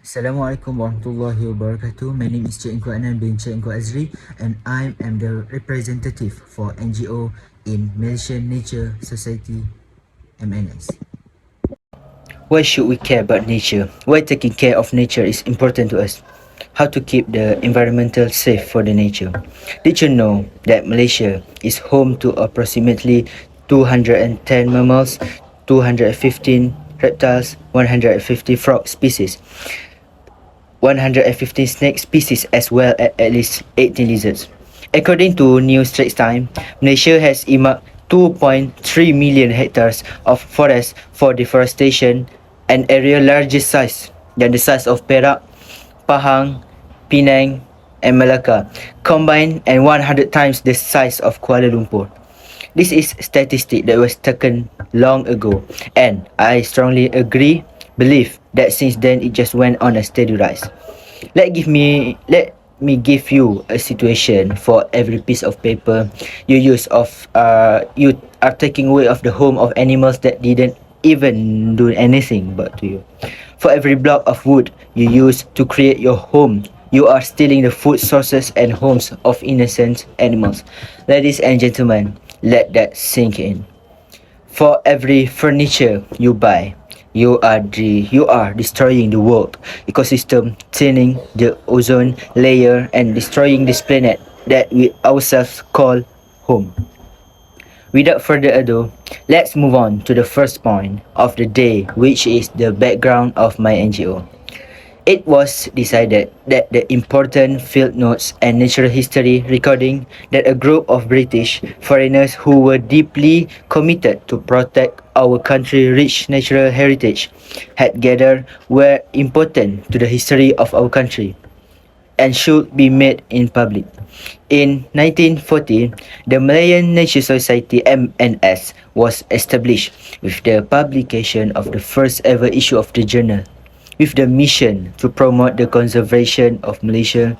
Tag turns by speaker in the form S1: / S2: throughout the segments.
S1: Assalamualaikum warahmatullahi wabarakatuh. My name is ENGKU ADNAN bin ENGKU Azri and I am the representative for NGO in Malaysian Nature Society MNS. Why should we care about nature? Why taking care of nature is important to us? How to keep the environmental safe for the nature? Did you know that Malaysia is home to approximately 210 mammals, 215 reptiles, 150 frog species, 115 snake species as well as at least 18 lizards. According to New Straits Times, Malaysia has earmarked 2.3 million hectares of forest for deforestation, an area larger size than the size of Perak, Pahang, Penang and Malacca combined and 100 times the size of Kuala Lumpur. This is statistic that was taken long ago and I strongly believe that since then it just went on a steady rise. Let me give you a situation. For every piece of paper you you are taking away of the home of animals that didn't even do anything but to you. For every block of wood you use to create your home, you are stealing the food sources and homes of innocent animals. Ladies and gentlemen, let that sink in. For every furniture you buy, you are destroying the world ecosystem, thinning the ozone layer and destroying this planet that we ourselves call home. Without further ado, let's move on to the first point of the day, which is the background of my NGO. It was decided that the important field notes and natural history recording that a group of British foreigners who were deeply committed to protect our country's rich natural heritage had gathered were important to the history of our country and should be made in public. In 1940, the Malayan Nature Society MNS was established with the publication of the first ever issue of the journal, with the mission to promote the conservation of Malaysia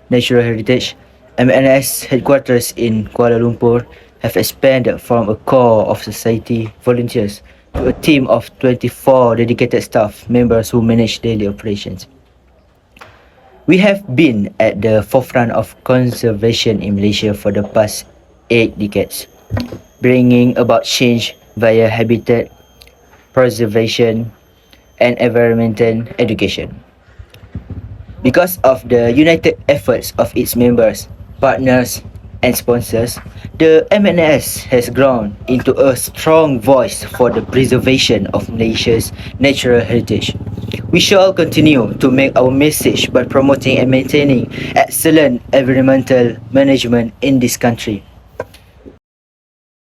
S1: natural heritage. MNS headquarters in Kuala Lumpur have expanded from a core of society volunteers to a team of 24 dedicated staff members who manage daily operations. We have been at the forefront of conservation in Malaysia for the past 8 decades, bringing about change via habitat preservation and environmental education. Because of the united efforts of its members, partners and sponsors, the MNS has grown into a strong voice for the preservation of Malaysia's natural heritage. We shall continue to make our message by promoting and maintaining excellent environmental management in this country.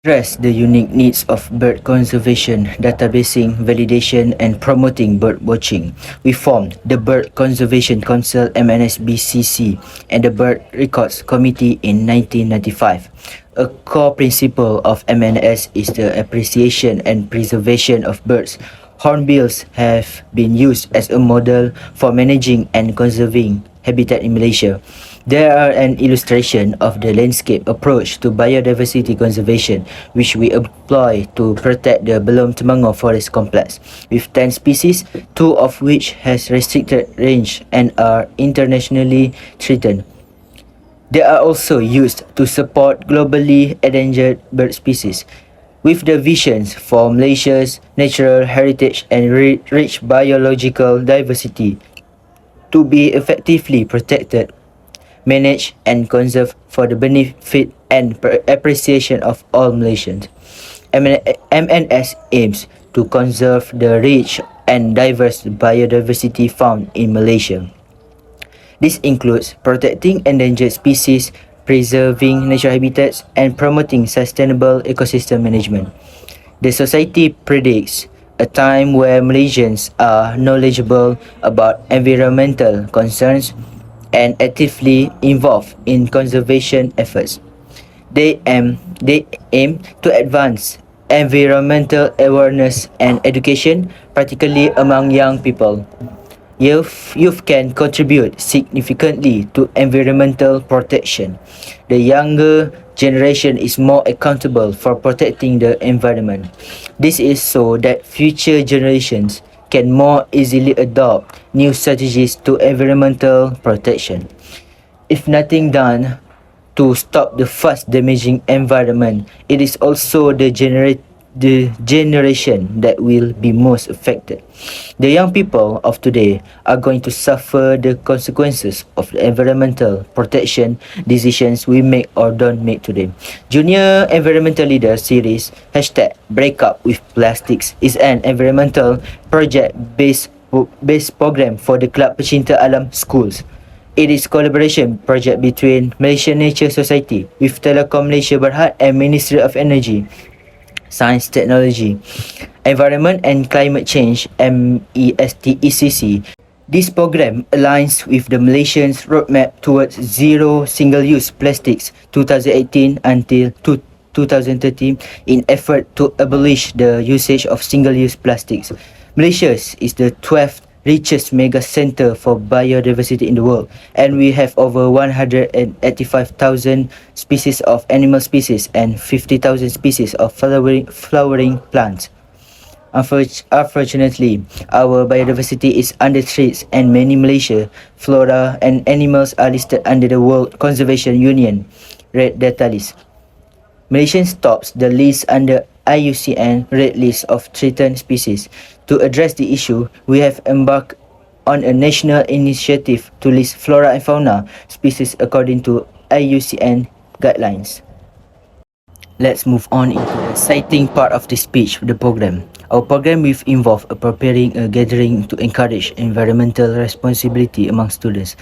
S1: Address the unique needs of bird conservation, databasing, validation and promoting bird watching. We formed the Bird Conservation Council MNSBCC and the Bird Records Committee in 1995. A core principle of MNS is the appreciation and preservation of birds. Hornbills have been used as a model for managing and conserving habitat in Malaysia. They are an illustration of the landscape approach to biodiversity conservation which we employ to protect the Belum Temangor Forest Complex, with 10 species, 2 of which has restricted range and are internationally threatened. They are also used to support globally endangered bird species. With the visions for Malaysia's natural heritage and rich biological diversity to be effectively protected, managed and conserved for the benefit and appreciation of all Malaysians. MNS aims to conserve the rich and diverse biodiversity found in Malaysia. This includes protecting endangered species, preserving natural habitats, and promoting sustainable ecosystem management. The society predicts a time where Malaysians are knowledgeable about environmental concerns and actively involved in conservation efforts. They aim to advance environmental awareness and education, particularly among young people. Youth can contribute significantly to environmental protection. The younger generation is more accountable for protecting the environment. This is so that future generations can more easily adopt new strategies to environmental protection. If nothing done to stop the fast damaging environment, it is also the generation that will be most affected. The young people of today are going to suffer the consequences of the environmental protection decisions we make or don't make today. Junior Environmental Leader Series hashtag Break Up with Plastics is an environmental project based program for the Club Pecinta Alam schools. It is collaboration project between Malaysian Nature Society with Telekom Malaysia Berhad and Ministry of Energy, Science, Technology, Environment and Climate Change (MESTECC). This program aligns with the Malaysian's roadmap towards zero single-use plastics 2018 until 2030 in effort to abolish the usage of single-use plastics. Malaysia is the 12th richest mega center for biodiversity in the world, and we have over 185,000 species of animal species and 50,000 species of flowering plants. Unfortunately, our biodiversity is under threat, and many Malaysia flora and animals are listed under the World Conservation Union Red Data List. Malaysia tops the list under IUCN Red List of Threatened Species. To address the issue, we have embarked on a national initiative to list flora and fauna species according to IUCN guidelines. Let's move on into the exciting part of the speech, the program. Our program will involve preparing a gathering to encourage environmental responsibility among students.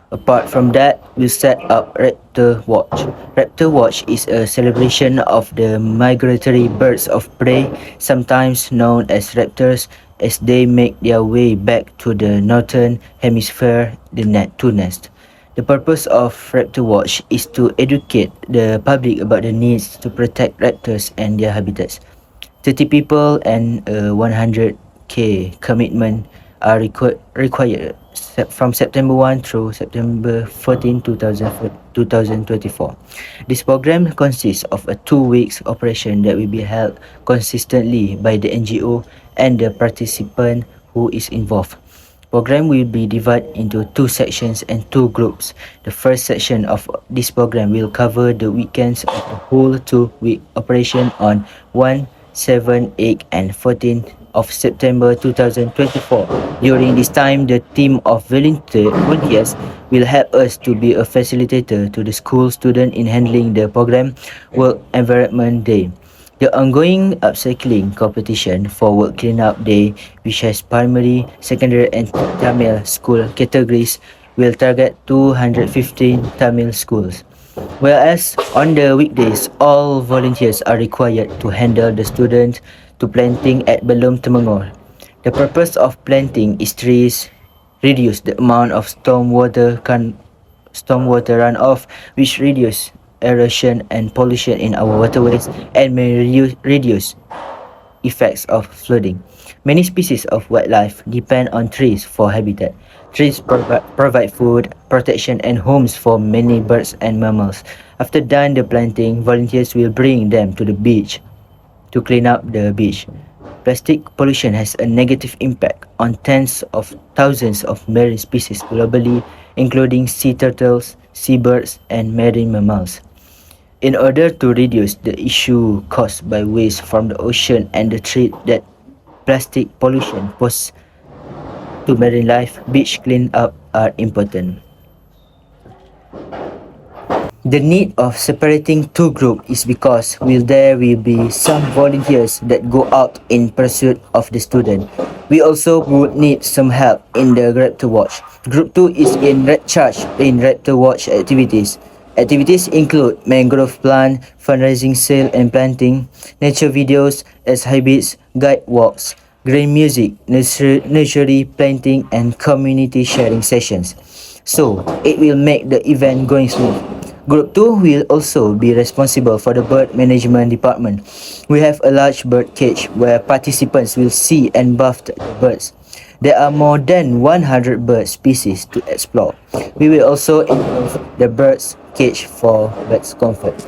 S1: Apart from that, we'll set up Raptor Watch. Raptor Watch is a celebration of the migratory birds of prey, sometimes known as raptors, as they make their way back to the northern hemisphere to nest. The purpose of Raptor Watch is to educate the public about the needs to protect raptors and their habitats. 30 people and a 100k commitment are required from September 1 through September 14, 2024. This program consists of a 2 weeks operation that will be held consistently by the NGO and the participant who is involved. Program will be divided into 2 sections and 2 groups. The first section of this program will cover the weekends of the whole 2-week operation on 1, 7, 8 and 14 of September 2024. During this time, the team of volunteers will help us to be a facilitator to the school student in handling the program Work Environment Day. The ongoing upcycling competition for Work Cleanup Day, which has primary, secondary and Tamil school categories, will target 215 Tamil schools. Whereas on the weekdays, all volunteers are required to handle the students to planting at Belum Temengor. The purpose of planting is trees, reduce the amount of stormwater runoff, which reduce erosion and pollution in our waterways and may reduce effects of flooding. Many species of wildlife depend on trees for habitat. Trees provide food, protection and homes for many birds and mammals. After done the planting, volunteers will bring them to the beach to clean up the beach. Plastic pollution has a negative impact on tens of thousands of marine species globally, including sea turtles, seabirds and marine mammals. In order to reduce the issue caused by waste from the ocean and the threat that plastic pollution poses to marine life, beach clean-up are important. The need of separating 2 groups is because there will be some volunteers that go out in pursuit of the student. We also would need some help in the Raptor Watch. Group 2 is in charge in Raptor Watch activities. Activities include mangrove plant, fundraising sale and planting, nature videos, exhibits, guide walks, green music, nursery planting and community sharing sessions. So, it will make the event going smooth. Group 2 will also be responsible for the bird management department. We have a large bird cage where participants will see and bath the birds. There are more than 100 bird species to explore. We will also improve the bird's cage for birds' comfort.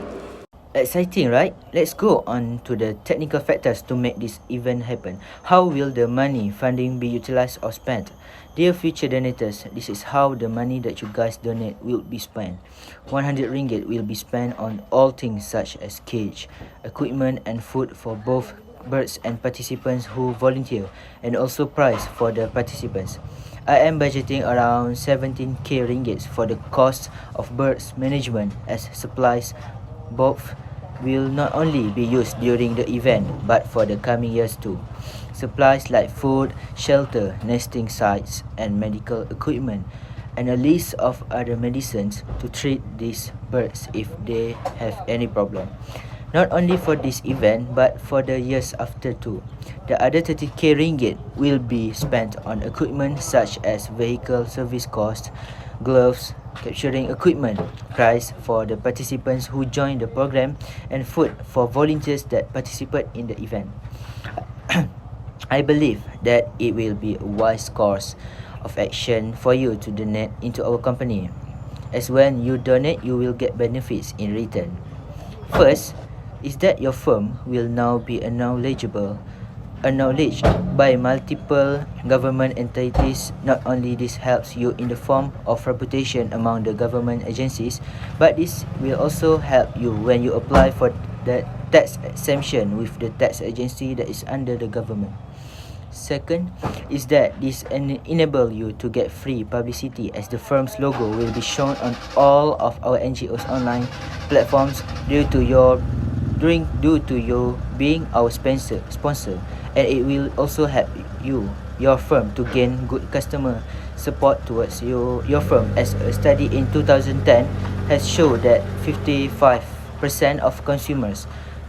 S1: Exciting, right? Let's go on to the technical factors to make this event happen. How will the money funding be utilized or spent? Dear future donators, this is how the money that you guys donate will be spent. 100 ringgit will be spent on all things such as cage, equipment and food for both birds and participants who volunteer, and also prize for the participants. I am budgeting around 17k ringgit for the cost of birds management, as supplies both will not only be used during the event but for the coming years too. Supplies like food, shelter, nesting sites, and medical equipment, and a list of other medicines to treat these birds if they have any problem. Not only for this event but for the years after too. The other 30k ringgit will be spent on equipment such as vehicle service cost, gloves, capturing equipment, prize for the participants who join the program, and food for volunteers that participate in the event. I believe that it will be a wise course of action for you to donate into our company, as when you donate you will get benefits in return. First is that your firm will now be acknowledged by multiple government entities. Not only this helps you in the form of reputation among the government agencies, but this will also help you when you apply for the tax exemption with the tax agency that is under the government. Second is that this enable you to get free publicity, as the firm's logo will be shown on all of our NGO's online platforms due to your being our sponsor, and it will also help your firm to gain good customer support towards your firm, as a study in 2010 has shown that 55% of consumers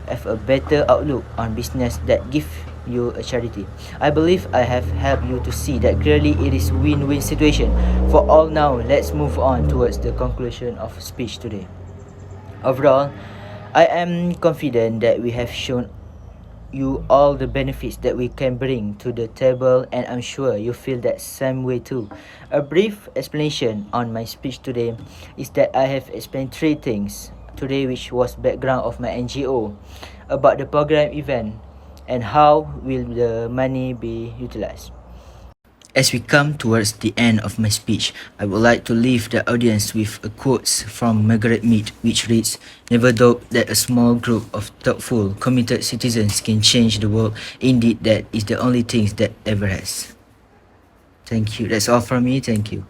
S1: have a better outlook on business that give you a charity. I believe I have helped you to see that clearly it is win-win situation for all. Now let's move on towards the conclusion of speech today. Overall, I am confident that we have shown you all the benefits that we can bring to the table, and I'm sure you feel that same way too. A brief explanation on my speech today is that I have explained three things today, which was background of my NGO, about the program event, and how will the money be utilized. As we come towards the end of my speech, I would like to leave the audience with a quote from Margaret Mead, which reads, "Never doubt that a small group of thoughtful, committed citizens can change the world. Indeed, that is the only thing that ever has." Thank you. That's all from me. Thank you.